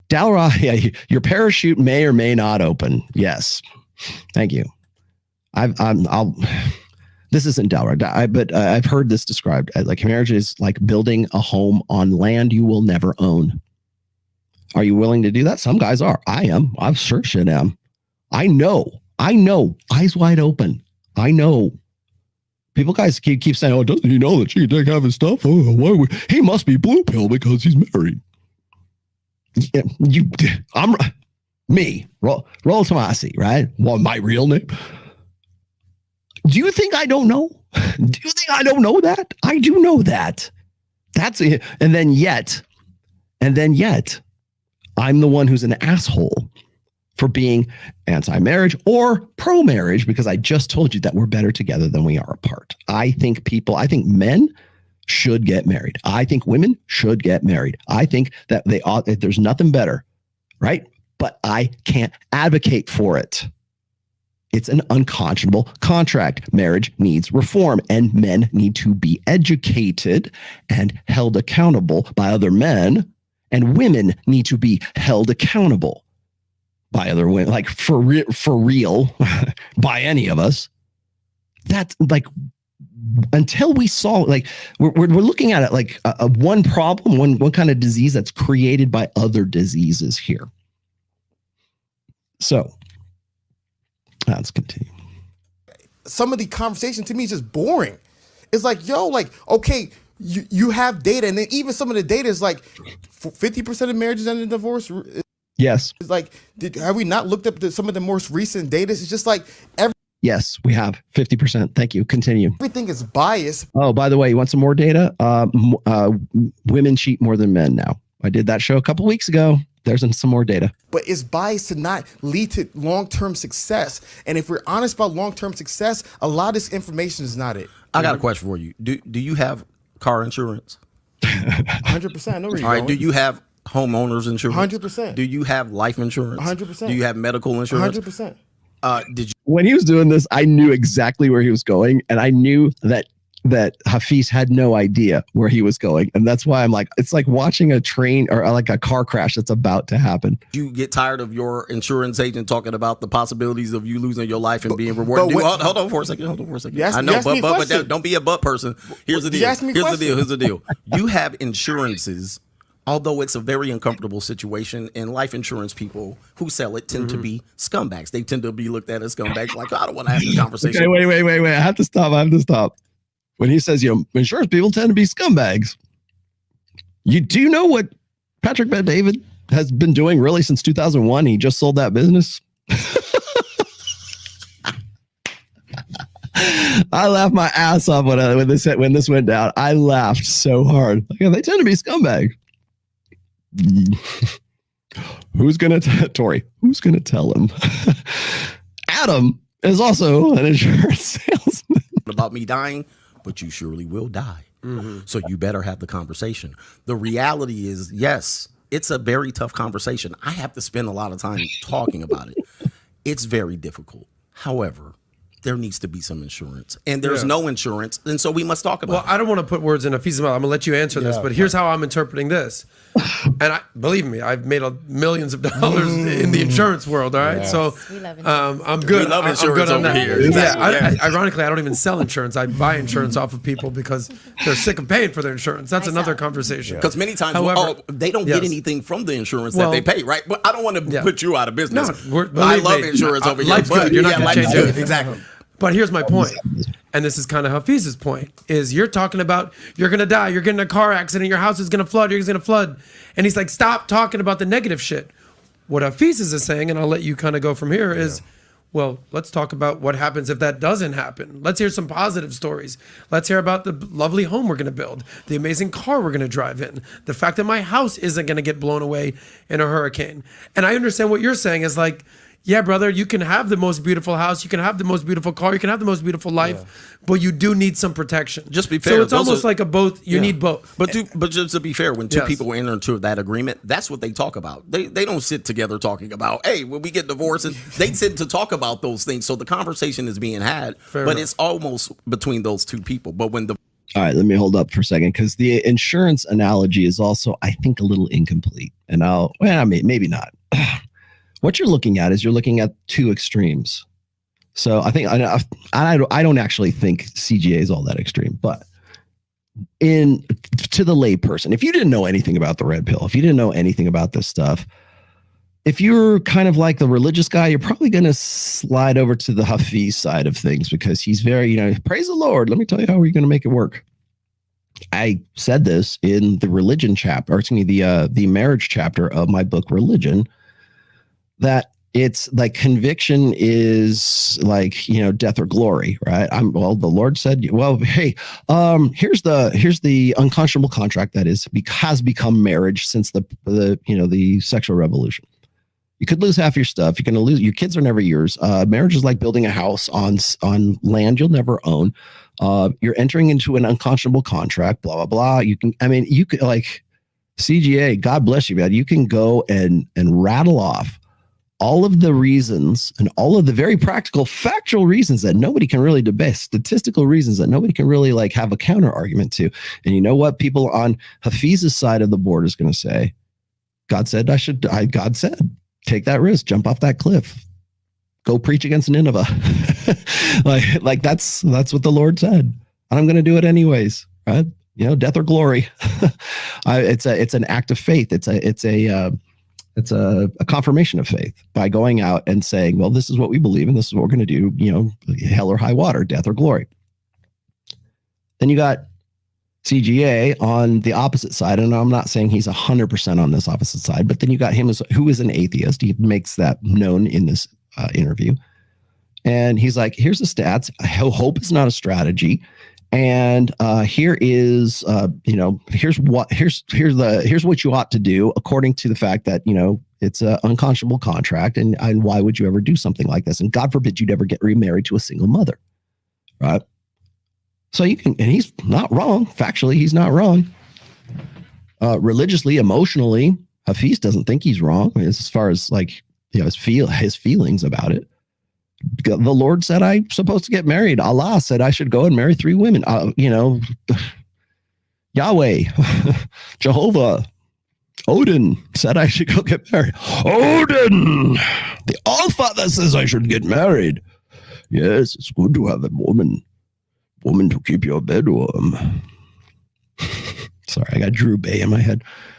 Dalra, yeah, your parachute may or may not open. Yes. Thank you. This isn't Dalra, but I've heard this described as like marriage is like building a home on land you will never own. Are you willing to do that? Some guys are. I am. I sure shit am. I know. Eyes wide open. I know. People guys keep saying, "Oh, doesn't he know that she can take half his stuff? Oh, why would he must be blue pill because he's married." Yeah, I'm me, Roll Tomasi, right? Well, my real name. Do you think I don't know? Do you think I don't know that? I do know that. That's it. And then yet, I'm the one who's an asshole for being anti-marriage or pro-marriage because I just told you that we're better together than we are apart. I think men should get married. I think women should get married. I think that they ought, that there's nothing better, right? But I can't advocate for it. It's an unconscionable contract. Marriage needs reform, and men need to be educated and held accountable by other men, and women need to be held accountable by other women, like for real, by any of us. That's like, until we solve, like we're looking at it like a one problem, one kind of disease that's created by other diseases here. So let's continue. Some of the conversation to me is just boring. It's like, yo, like, okay, you have data, and then even some of the data is like 50% of marriages end in divorce. Yes. It's like, have we not looked up some of the most recent data? It's just like yes, we have 50%. Thank you. Continue. everything is biased. Oh, by the way, you want some more data? Women cheat more than men now. I did that show a couple weeks ago. There's some more data. But it's biased to not lead to long-term success. And if we're honest about long-term success, a lot of this information is not it. I got a question for you. Do you have car insurance? 100%. I know where you're All right. going. Do you have homeowners insurance? 100%. Do you have life insurance? 100%. Do you have medical insurance? 100%. Did you? When he was doing this, I knew exactly where he was going, and I knew that Hafiz had no idea where he was going, and that's why I'm like, it's like watching a train or like a car crash that's about to happen. You get tired of your insurance agent talking about the possibilities of you losing your life and being rewarded. Hold on for a second. I know, but don't be a but person. Here's the deal. Here's the deal. You have insurances, although it's a very uncomfortable situation, and life insurance people who sell it tend to be scumbags. They tend to be looked at as scumbags. Like, I don't want to have this conversation. Okay, wait. I have to stop. When he says, insurance people tend to be scumbags. You do know what Patrick Bet-David has been doing really since 2001? He just sold that business. I laughed my ass off when this went down. I laughed so hard. Like, they tend to be scumbags. Who's gonna tell him? Adam is also an insurance salesman. About me dying, but you surely will die. So you better have the conversation. The reality is, yes, it's a very tough conversation. I have to spend a lot of time talking about it. It's very difficult. However, there needs to be some insurance, and there's no insurance, and so we must talk about it. Well, I don't want to put words in Hafiz's mouth. I'm gonna let you answer this, but here's how I'm interpreting this. And believe me, I've made millions of dollars in the insurance world. All right, so I'm good. We love insurance I'm good on over that. here. Yeah, ironically, I don't even sell insurance. I buy insurance off of people because they're sick of paying for their insurance. That's another conversation. Because many times, however, they don't get anything from the insurance that they pay, right? But I don't want to put you out of business. I love insurance over here. Life's good. You're not going to change it. Exactly. But here's my point, and this is kind of Hafiz's point, is you're talking about you're going to die, you're getting in a car accident, your house is going to flood, you're going to flood. And he's like, stop talking about the negative shit. What Hafiz is saying, and I'll let you kind of go from here, is, well, let's talk about what happens if that doesn't happen. Let's hear some positive stories. Let's hear about the lovely home we're going to build, the amazing car we're going to drive in, the fact that my house isn't going to get blown away in a hurricane. And I understand what you're saying is like, yeah, brother, you can have the most beautiful house, you can have the most beautiful car, you can have the most beautiful life, but you do need some protection. Just be fair. So it's almost like a both. You need both. But just to be fair, when two people enter into that agreement, that's what they talk about. They don't sit together talking about, hey, when we get divorced, and they sit to talk about those things. So the conversation is being had, but it's almost between those two people. But when All right, let me hold up for a second because the insurance analogy is also, I think, a little incomplete. And maybe not. What you're looking at is you're looking at two extremes. So I think I don't actually think CGA is all that extreme, but to the layperson, if you didn't know anything about the red pill, if you didn't know anything about this stuff, if you're kind of like the religious guy, you're probably going to slide over to the Hafiz side of things because he's very, praise the Lord. Let me tell you how we're going to make it work. I said this in the religion chapter, or excuse me, the marriage chapter of my book, Religion, that it's like conviction is like, death or glory, right? The Lord said, well, hey, here's the unconscionable contract that has become marriage since the sexual revolution. You could lose half your stuff. You're going to lose. Your kids are never yours. Marriage is like building a house on land you'll never own. You're entering into an unconscionable contract. Blah blah blah. You could like CGA. God bless you, man. You can go and rattle off all of the reasons and all of the very practical, factual reasons that nobody can really debate, statistical reasons that nobody can really like have a counter argument to. And you know what? People on Hafiz's side of the board is going to say, God said God said. Take that risk, jump off that cliff, go preach against Nineveh. like that's what the Lord said. And I'm going to do it anyways, right? Death or glory. It's an act of faith. It's a confirmation of faith by going out and saying, well, this is what we believe and this is what we're going to do, hell or high water, death or glory. Then you got CGA on the opposite side, and I'm not saying he's 100% on this opposite side, but then you got him who is an atheist. He makes that known in this interview, and he's like, "Here's the stats. Hope is not a strategy, and here is, here's what you ought to do according to the fact that it's an unconscionable contract, and why would you ever do something like this? And God forbid you'd ever get remarried to a single mother, right?" So and he's not wrong. Factually, he's not wrong. Religiously, emotionally, Hafiz doesn't think he's wrong as far as like, his feelings about it. The Lord said I'm supposed to get married. Allah said I should go and marry 3 women. Yahweh, Jehovah, Odin said I should go get married. Odin, the All-Father says I should get married. Yes, it's good to have a woman to keep your bed warm. Sorry, I got Drew Bay in my head.